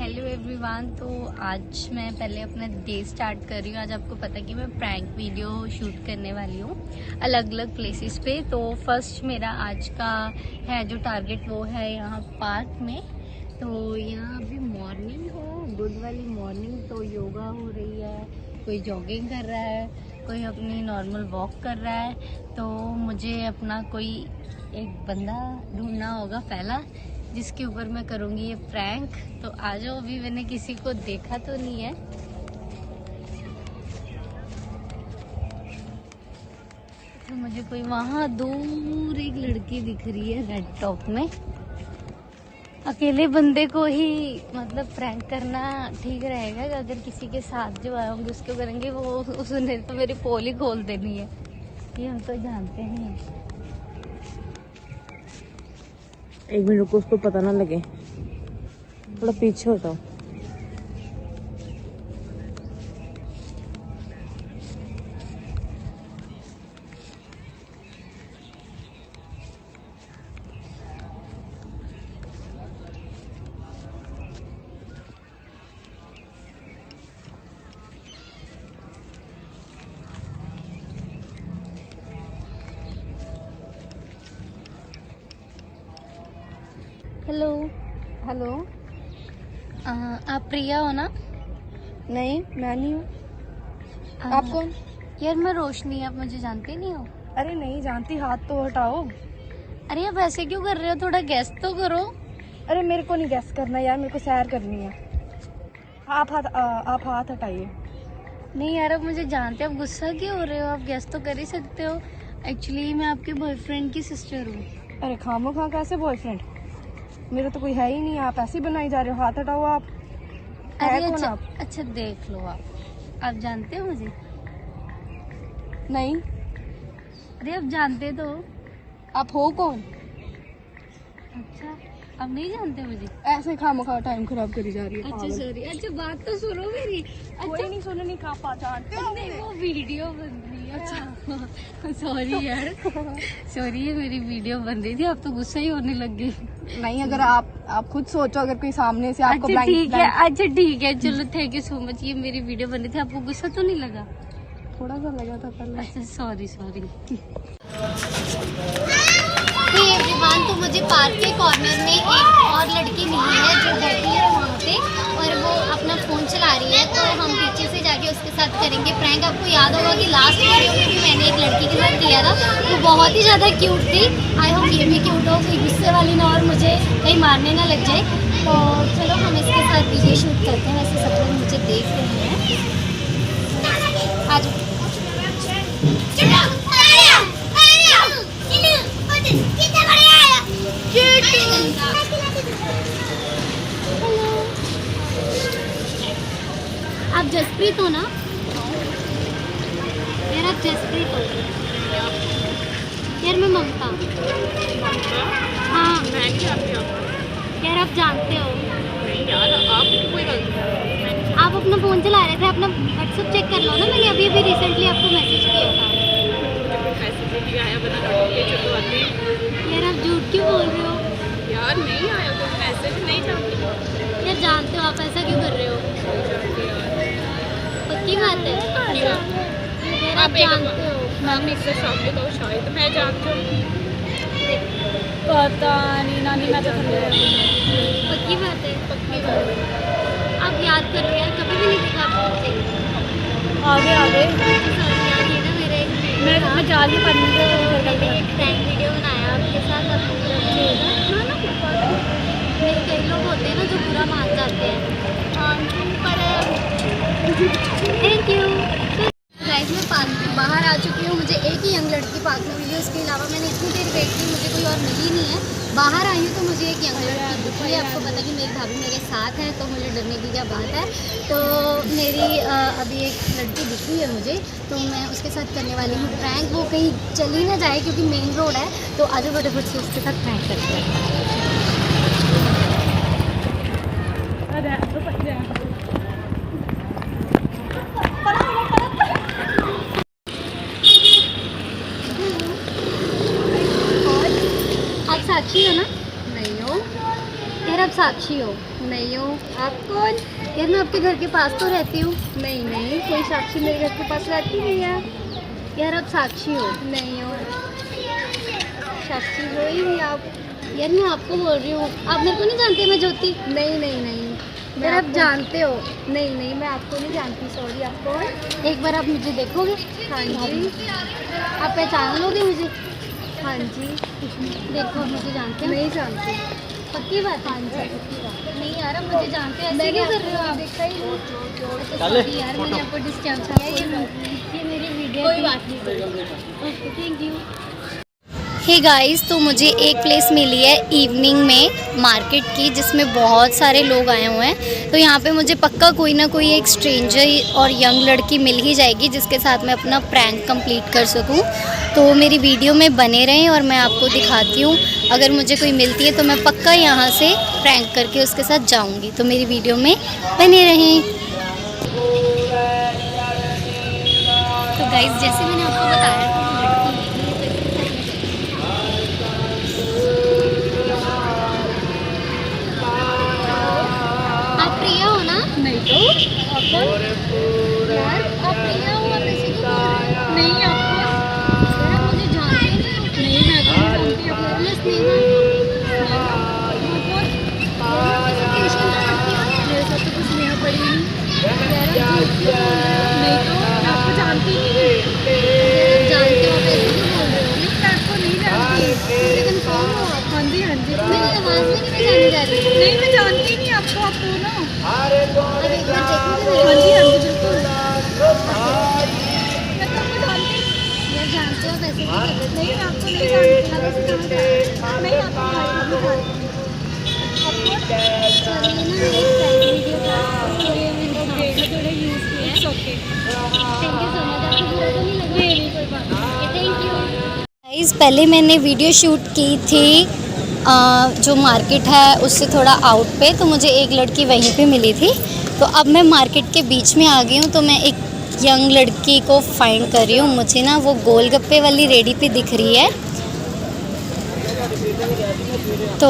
Hello everyone. तो आज मैं पहले अपना डे स्टार्ट कर रही हूँ। आज आपको पता है कि मैं प्रैंक वीडियो शूट करने वाली हूँ अलग अलग प्लेसेस पे। तो फर्स्ट मेरा आज का है जो टारगेट वो है यहाँ पार्क में। तो यहाँ अभी मॉर्निंग है, गुड वाली मॉर्निंग। तो योगा हो रही है, कोई जॉगिंग कर रहा है, कोई अपनी नॉर्मल वॉक कर रहा है। तो मुझे अपना कोई एक बंदा ढूंढना होगा पहला जिसके ऊपर मैं करूँगी ये प्रैंक। तो आ जाओ, अभी मैंने किसी को देखा तो नहीं है। तो मुझे कोई वहाँ दूर एक लड़की दिख रही है रेड टॉप में। अकेले बंदे को ही मतलब प्रैंक करना ठीक रहेगा। अगर किसी के साथ जो आए होंगे उसको करेंगे, वो उसने तो मेरी पोल ही खोल देनी है। ये हम तो जानते नहीं हैं। एक मिनट रुको, उसको पता ना लगे, थोड़ा पीछे होता हूँ। Hello hello. आप प्रिया हो ना? नहीं, मैं नहीं हूँ। आप कौन? यार मैं रोशनी, आप मुझे जानते नहीं हो? अरे नहीं जानती, हाथ तो हटाओ। अरे आप ऐसे क्यों कर रहे हो? थोड़ा गैस तो करो। अरे मेरे को नहीं गैस करना यार, मेरे को सैर करनी है। आप हाथ हटाइए। नहीं यार, आप मुझे जानते हो, आप गुस्सा क्यों हो रहे हो? आप गैस तो कर ही सकते हो। एक्चुअली मैं आपके बॉयफ्रेंड की सिस्टर हूँ। अरे खामो खा कैसे बॉयफ्रेंड? मेरा तो कोई है ही नहीं, आप ऐसे बनाई जा रहे हो। हाथ हटाओ आप। अरे है कौन अच्छा, आप? अच्छा देख लो। आप जानते हो मुझे? नहीं। अरे आप जानते तो हो। आप हो कौन? अच्छा, आप नहीं जानते मुझे? ऐसे खामो खा टाइम खराब करी जा रही है। अच्छा पागल। सॉरी। अच्छा बात तो सुनो मेरी। कोई अच्छा नहीं सुनने का, आप जानते हो। नहीं, वो वीडियो बन रही है। अच्छा सॉरी यार, सॉरी, ये मेरी वीडियो बन रही थी। आप तो गुस्सा ही होने लग गई। नहीं, अगर आप खुद सोचो, अगर कोई सामने से आपको अच्छा ठीक है, अच्छा ठीक है, चलो थैंक यू सो मच। ये मेरी वीडियो बन रही थी, आपको गुस्सा तो नहीं लगा? थोड़ा सा लगा था पहले। अच्छा सॉरी सॉरी। तो एवरीवन, तो मुझे पार्क के कॉर्नर में एक और लड़की मिली है जो बैठी है वहाँ पे, और वो अपना फ़ोन चला रही है। तो हम पीछे से जाके उसके साथ करेंगे प्रैंक। आपको याद होगा कि लास्ट वीडियो में भी मैंने एक लड़की के साथ किया था, वो बहुत ही ज़्यादा क्यूट थी। आई होप ये भी क्यूट हो, कोई गुस्से वाली ना और मुझे कहीं मारने ना लग जाए। तो चलो हम इसके साथ वीडियो शूट करते हैं। वैसे सब लोग मुझे देख रहे हैं। आज आप जसप्रीत हो ना? यार आप जसप्रीत हो? यार मैं ममता। हाँ मैं नहीं जानती आपको। यार आप जानते हो। नहीं यार, आप कोई गलती। आप अपना फ़ोन चला रहे थे, अपना व्हाट्सएप चेक कर लो ना। मैंने अभी अभी रिसेंटली आपको मैसेज किया था। मैसेज भी आया, बना नोटिफिकेशन तो आते हैं। यार आप झूठ क्यों बोल रहे हो? यार नहीं आया कोई मैसेज, नहीं जानती। यार जानते हो, आप ऐसा क्यों कर रहे हो? पक्की बात है? यार आप जानते हो। मैम इससे सामने तो शायद मैं जानती हूँ। पता नहीं नानी, मैं तो पक्की बात है? पक्की बात है। आप याद करो यार, कभी भी नहीं देखा आपको मुझे। आगे आगे सॉरी यार, ये ना मेरे मैं जा रही हूँ। मैंने एक प्रैंक वीडियो बनाया आपके साथ। मेरे कई लोग होते हैं ना जो बुरा मान जाते हैं। Thank you guys. मैं पार्क के बाहर आ चुकी हूँ। मुझे एक ही यंग लड़की पार्क में मिली, उसके अलावा मैंने इतनी देर वेट की, मुझे कोई और मिली नहीं है। बाहर आई हूँ तो मुझे एक यंग लड़की दिखी है। आपको पता कि मेरी भाभी मेरे साथ है, तो मुझे डरने की क्या बात है। तो मेरी अभी एक लड़की दिखी है मुझे, तो मैं उसके साथ करने वाली हूँ प्रैंक। वो कहीं चली ना जाए क्योंकि मेन रोड है। तो आज फटाफट से उसके साथ प्रैंक करते हैं। आप साक्षी हो ना? नहीं हो। यार आप साक्षी हो? नहीं नहीं हूँ। आप कौन? यार मैं आपके घर के पास तो रहती हूँ। नहीं नहीं, कोई साक्षी मेरे घर के पास रहती नहीं है। यार आप साक्षी हो? नहीं हो, साक्षी हो ही नहीं आप। यार मैं आपको बोल रही हूँ, आप मेरे को नहीं जानते? मैं ज्योति। नहीं नहीं नहीं, यार आप जानते हो? नहीं नहीं, मैं आपको नहीं जानती, सॉरी। आप कौन? एक बार आप मुझे देखोगे? हाँ जी। आप पहचान लोगे मुझे? हाँ जी। देखो, आप मुझे जानते हो? नहीं जानती। पक्की बात? हाँ जी, पक्की बात। नहीं यार, आप मुझे जानते हो, ऐसे मैंने क्यों कर रहे हो आप? देखा ही नहीं। सॉरी यार, मैंने आपको डिस्टर्ब किया। ये मेरी वीडियो कोई थी। बात नहीं। Okay, thank you. Hey guys, तो मुझे एक प्लेस मिली है इवनिंग में मार्केट की, जिसमें बहुत सारे लोग आए हुए हैं। तो यहाँ पे मुझे पक्का कोई ना कोई एक स्ट्रेंजर और यंग लड़की मिल ही जाएगी जिसके साथ मैं अपना प्रैंक कंप्लीट कर सकूँ। तो मेरी वीडियो में बने रहें और मैं आपको दिखाती हूँ। अगर मुझे कोई मिलती है तो मैं पक्का यहाँ से प्रैंक करके उसके साथ जाऊँगी। तो मेरी वीडियो में बने रहें। तो गाइस, जैसे मैंने आपको बताया था, वो लड़की आप प्रिया हो ना? नहीं तो यार आप प्रिया हो, आप ऐसे क्यों बोल रहे हो? नहीं, आपको यार आप मुझे जानते नहीं हो। नहीं, मैं तो नहीं जानती। यार मैं स्नेहा मेरे साथ तो कुछ नहीं पड़ी नहीं। यार आप झूठ क्यों बोल रहे हो? नहीं तो मैं आपको जानती ही नहीं। यार आप जानते हो, आप ऐसे क्यों बोल रहे हो? नहीं, मैं आपको नहीं जानती। मुझे कंफर्म हो आप? हाँ जी, हाँ जी। मेरी आवाज़ में नहीं पहचानी जा रही? नहीं, मैं जानती नहीं आपको। आप कौन हो? अब एक बार देखोगे हाँ मेरे जी, को? हाँ जी, बिल्कुल। मैं तो आपको जानती नहीं। यार जानते हो, आप ऐसे क्यों कर रहे थे? नहीं, मैं आपको नहीं जानती। आप ऐसे कहाँ जा रहे हो? नहीं, आपको नहीं जानती। सॉरी, ये ना मेरा एक प्राइवेट वीडियो था, इसलिए मैंने आपका थोड़ा यूज़ किया है। It's okay. Thank you so much. आपको बुरा तो नहीं लगा? नहीं, कोई बात नहीं। Thank you guys. पहले मैंने वीडियो शूट की थी जो मार्केट है उससे थोड़ा आउट पे, तो मुझे एक लड़की वहीं पे मिली थी। तो अब मैं मार्केट के बीच में आ गई हूँ, तो मैं एक यंग लड़की को फाइंड कर रही हूँ। मुझे ना वो गोलगप्पे वाली रेडी पे दिख रही है, तो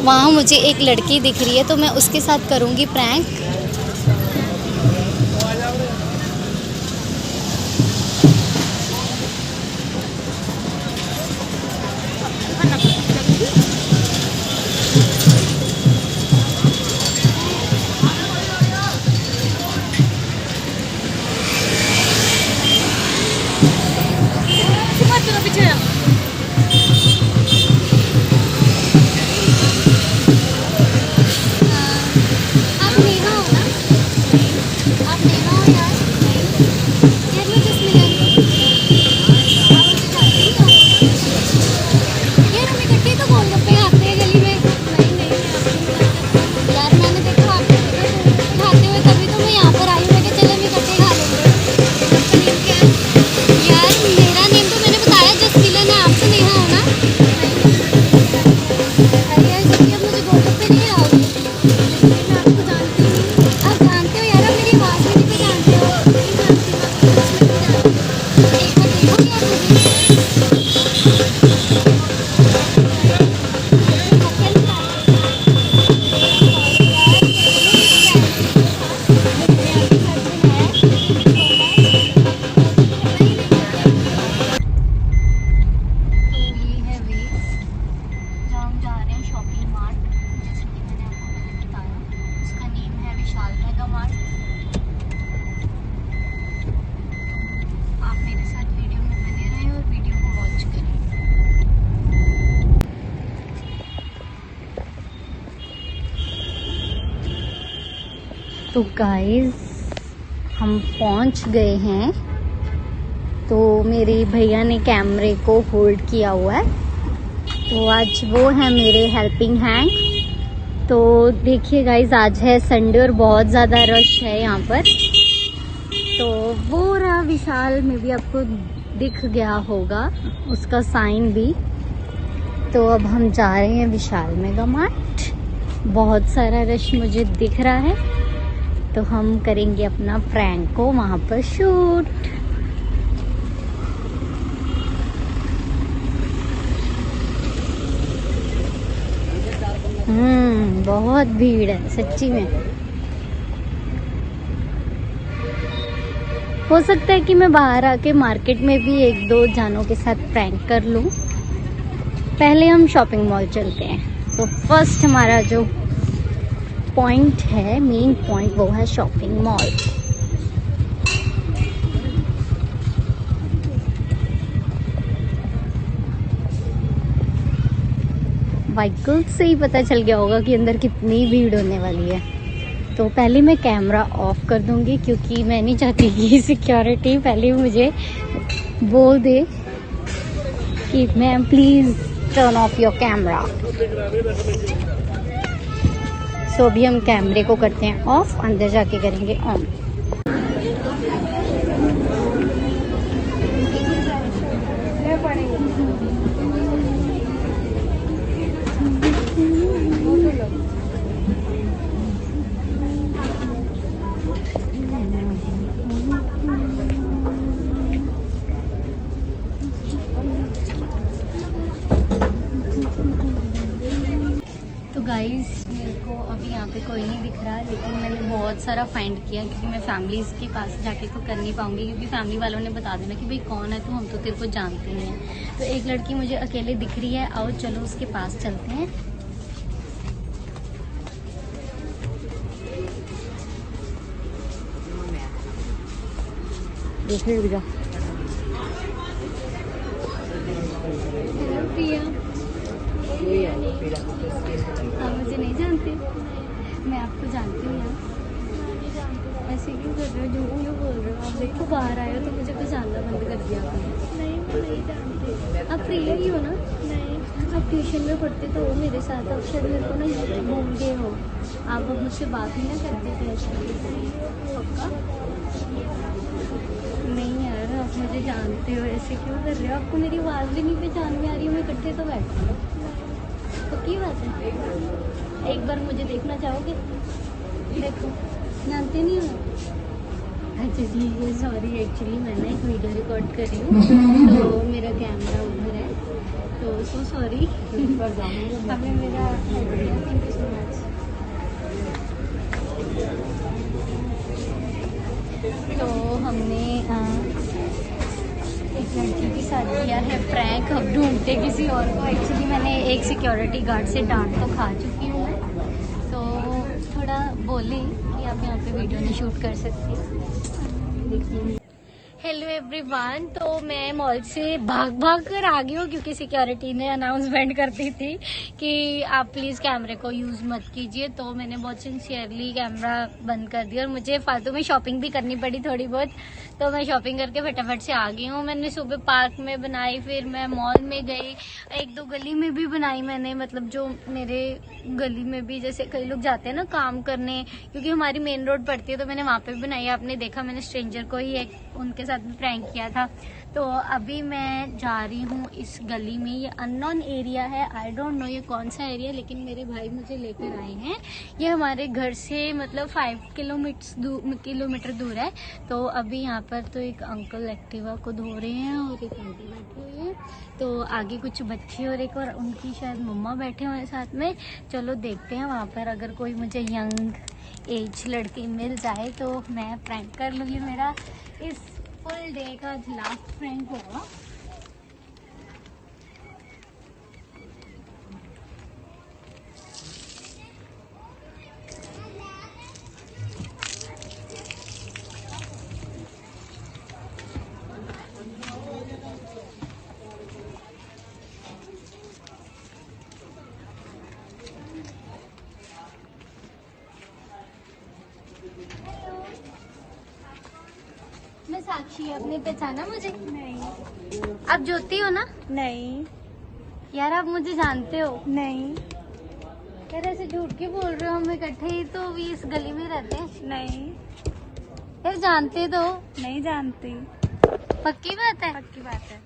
वहाँ मुझे एक लड़की दिख रही है, तो मैं उसके साथ करूँगी प्रैंक। चलो पीछे आ। आप नेहा हो ना? आप नेहा हो यार? यार मैं जस्ट मिलन। आप मुझे जानते नहीं हो? यार हम इकट्ठे तो गोलगप्पे खाते हैं गली में। यार मैंने देखा आप इकट्ठे खाते हुए, तभी तो मैं यहाँ पर आई हूँ। मैं कहा चलो हम इकट्ठे खा लेंगे। आपका नेम क्या है? यार मेरा नेम तो मैंने बताया, जस्ट मिलन है। आपसे नेहा हो ना? अरे यार, जब अब मुझे गोलगप्पे नहीं खिलाओगे? मैं आपको जानती नहीं। आप जानते हो यार, आप मेरी आवाज़ में नहीं पहचानते हो। एक बार देखोगे आप मुझे? तो ये है वे जहाँ हम जा रहे हैं, शॉपिंग मार्ट। जैसे कि मैंने आपको पहले बताया, उसका नेम है विशाल मेगा मार्ट। तो आप मेरे साथ वीडियो में बने रहें और वीडियो को वॉच करें। तो गाइस, हम पहुंच गए हैं। तो मेरे भैया ने कैमरे को होल्ड किया हुआ है, तो आज वो है मेरे हेल्पिंग हैंड। तो देखिए गाइस, आज है संडे और बहुत ज़्यादा रश है यहाँ पर। तो वो रहा विशाल में भी, आपको दिख गया होगा उसका साइन भी। तो अब हम जा रहे हैं विशाल मेगा मार्ट। बहुत सारा रश मुझे दिख रहा है, तो हम करेंगे अपना प्रैंक को वहाँ पर शूट। बहुत भीड़ है सच्ची में। हो सकता है कि मैं बाहर आके मार्केट में भी एक दो जानों के साथ प्रैंक कर लूं। पहले हम शॉपिंग मॉल चलते हैं। तो फर्स्ट हमारा जो पॉइंट है, मेन पॉइंट, वो है शॉपिंग मॉल। व्हीकल से ही पता चल गया होगा कि अंदर कितनी भीड़ होने वाली है। तो पहले मैं कैमरा ऑफ कर दूंगी क्योंकि मैं नहीं चाहती कि सिक्योरिटी पहले मुझे बोल दे कि ma'am please turn off your camera. So अभी हम कैमरे को करते हैं ऑफ, अंदर जाके करेंगे ऑन। तो गाइस मेरे को अभी यहाँ पे कोई नहीं दिख रहा, लेकिन मैंने बहुत सारा फाइंड किया क्योंकि मैं फैमिलीज के पास जाके तो कर नहीं पाऊंगी क्योंकि फैमिली वालों ने बता देना कि भाई कौन है, तो हम तो तेरे को जानते नहीं हैं। तो एक लड़की मुझे अकेले दिख रही है, आओ चलो उसके पास चलते हैं। देखने रुक जा। हेलो प्रिया। आप मुझे नहीं जानते? मैं आपको जानती हूँ यार। ऐसे क्यों कर रहे हो, झूठ क्यों बोल रहे हो? आप देखो बाहर आए हो तो मुझे कुछ जानना बंद कर दिया आपने। नहीं मैं नहीं जानती। आप प्रिया ही हो ना? नहीं। आप ट्यूशन में पढ़ते तो हो मेरे साथ, आप शायद मेरे को ना भूल गए हो। आप अब मुझसे बात ही ना करते थे पक्का? नहीं यार आप मुझे जानते हो, ऐसे क्यों कर रहे हो? आपको मेरी आवाज़ भी नहीं पहचान में आ रही है? मैं इकट्ठे तो बैठे हूँ। तो की बात है, एक बार मुझे देखना चाहोगे? देखो जानते नहीं हो। अच्छा ठीक है, सॉरी एक्चुअली मैं ना एक वीडियो रिकॉर्ड कर रही हूँ तो मेरा कैमरा उधर है, तो सो सॉरी। आपने मेरा थैंक यू सो मच। तो हमने एक लड़की के साथ किया है प्रैंक, अब ढूंढते किसी और को। एक्चुअली मैंने एक सिक्योरिटी गार्ड से डांट तो खा चुकी हूँ मैं, तो थोड़ा बोले कि आप यहाँ पे वीडियो नहीं शूट कर सकते। देखिए हेलो एवरीवन, तो मैं मॉल से भाग कर आ गई हूँ क्योंकि सिक्योरिटी ने अनाउंसमेंट कर दी थी कि आप प्लीज़ कैमरे को यूज़ मत कीजिए। तो मैंने बहुत सिंसियरली कैमरा बंद कर दिया और मुझे फालतू में शॉपिंग भी करनी पड़ी थोड़ी बहुत, तो मैं शॉपिंग करके फटाफट से आ गई हूँ। मैंने सुबह पार्क में बनाई, फिर मैं मॉल में गई, एक दो गली में भी बनाई मैंने, मतलब जो मेरे गली में भी जैसे कई लोग जाते हैं ना काम करने, क्योंकि हमारी मेन रोड पड़ती है, तो मैंने वहाँ पे भी बनाई। आपने देखा मैंने स्ट्रेंजर को ही एक उनके साथ में प्रैंक किया था। तो अभी मैं जा रही हूँ इस गली में, ये अननोन एरिया है, आई डोंट नो ये कौन सा एरिया, लेकिन मेरे भाई मुझे लेकर आए हैं। ये हमारे घर से मतलब 5 किलोमीटर दूर है। तो अभी यहाँ पर तो एक अंकल एक्टिवा को धो रहे हैं और एक आंटी बैठी हुई है, तो आगे कुछ बच्चे और एक और उनकी शायद मम्मा बैठे हुए हैं साथ में। चलो देखते हैं वहाँ पर अगर कोई मुझे यंग एज लड़की मिल जाए तो मैं प्रैंक कर लूँगी। मेरा इस फुल डे का लास्ट प्रैंक होगा। मैं साक्षी, आपने पहचाना मुझे? नहीं। आप ज्योति हो ना? नहीं। यार आप मुझे जानते हो? नहीं। यार ऐसे झूठ क्यों बोल रहे हो? हम इकट्ठे ही तो भी इस गली में रहते हैं। नहीं। यार जानते तो? नहीं जानती। पक्की बात है? पक्की बात है।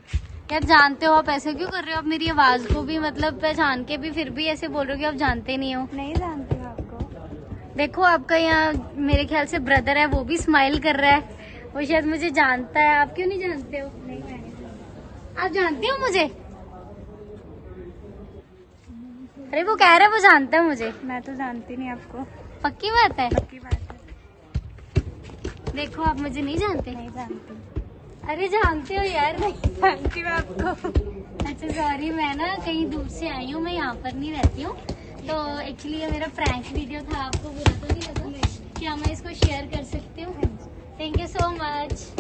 यार जानते हो, आप ऐसे क्यों कर रहे हो? आप मेरी आवाज को भी मतलब पहचान के भी फिर भी ऐसे बोल रहे हो कि आप जानते नहीं हो। नहीं जानती हूँ आपको। देखो आपका यहाँ मेरे ख्याल से ब्रदर है, वो भी स्माइल कर रहा है, वो शायद मुझे जानता है। आप क्यों नहीं जानते हो? नहीं मैं नहीं जानती। आप जानते हो मुझे? अरे वो कह रहा है वो जानता है मुझे। मैं तो जानती नहीं आपको। पक्की बात है? पक्की बात है। देखो आप मुझे नहीं जानते। नहीं जानती। अरे जानते हो यार। नहीं जानती मैं आपको। अच्छा सॉरी, मैं ना कहीं दूर से आई हूँ, मैं यहाँ पर नहीं रहती हूँ। तो एक्चुअली ये मेरा प्रैंक वीडियो था, आपको बुरा तो नहीं लगा? क्या मैं इसको शेयर कर सकती हूँ? Thank you so much.